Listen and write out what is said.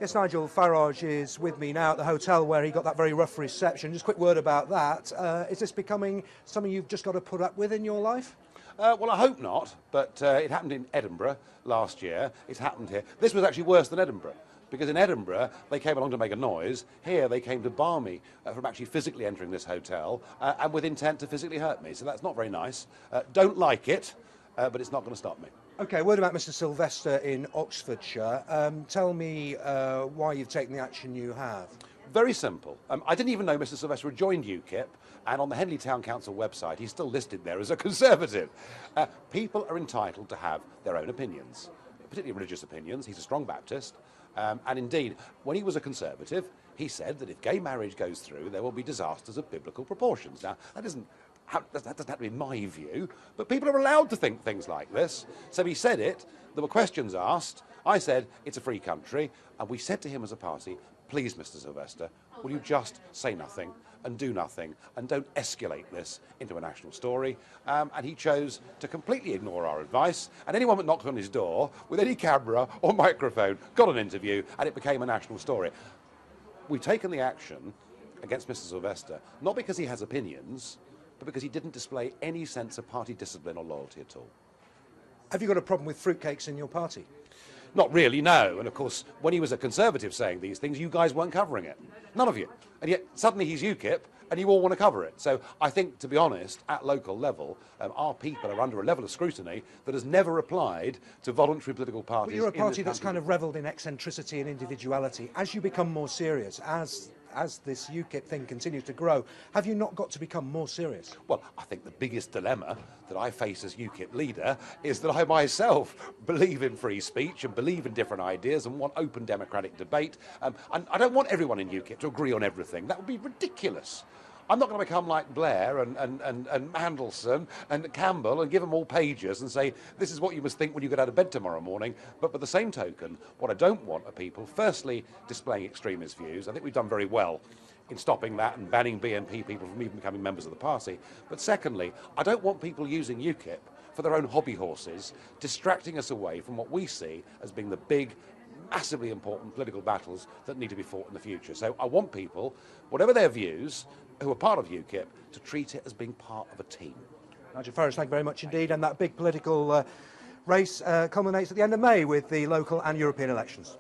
Yes, Nigel Farage is with me now at the hotel where he got that very rough reception. Just a quick word about that. Is this becoming something you've just got to put up with in your life? Well, I hope not, but it happened in Edinburgh last year. It's happened here. This was actually worse than Edinburgh, because in Edinburgh, they came along to make a noise. Here, they came to bar me from actually physically entering this hotel and with intent to physically hurt me. So that's not very nice. Don't like it, but it's not going to stop me. OK, word about Mr Sylvester in Oxfordshire. Tell me why you've taken the action you have. Very simple. I didn't even know Mr Sylvester had joined UKIP, and on the Henley Town Council website, he's still listed there as a Conservative. People are entitled to have their own opinions, particularly religious opinions. He's a strong Baptist. And indeed, when he was a Conservative, he said that if gay marriage goes through, there will be disasters of biblical proportions. Now, that doesn't have to be my view, but people are allowed to think things like this. So he said it, there were questions asked, I said, it's a free country, and we said to him as a party, please, Mr Sylvester, will you just say nothing and do nothing and don't escalate this into a national story? And he chose to completely ignore our advice, and anyone that knocked on his door with any camera or microphone got an interview, and it became a national story. We've taken the action against Mr Sylvester, not because he has opinions, but because he didn't display any sense of party discipline or loyalty at all. Have you got a problem with fruitcakes in your party? Not really, no. And of course, when he was a Conservative saying these things, you guys weren't covering it. None of you. And yet, suddenly he's UKIP, and you all want to cover it. So I think, to be honest, at local level, our people are under a level of scrutiny that has never applied to voluntary political parties. But you're a party that's kind of revelled in eccentricity and individuality. As you become more serious, as this UKIP thing continues to grow, have you not got to become more serious? Well, I think the biggest dilemma that I face as UKIP leader is that I myself believe in free speech and believe in different ideas and want open democratic debate. And I don't want everyone in UKIP to agree on everything. That would be ridiculous. I'm not going to become like Blair and Mandelson and Campbell and give them all pages and say, this is what you must think when you get out of bed tomorrow morning. But by the same token, what I don't want are people, firstly, displaying extremist views. I think we've done very well in stopping that and banning BNP people from even becoming members of the party. But secondly, I don't want people using UKIP for their own hobby horses, distracting us away from what we see as being the big, massively important political battles that need to be fought in the future. So I want people, whatever their views, who are part of UKIP, to treat it as being part of a team. Nigel Farage, thank you very much indeed. And that big political race culminates at the end of May with the local and European elections.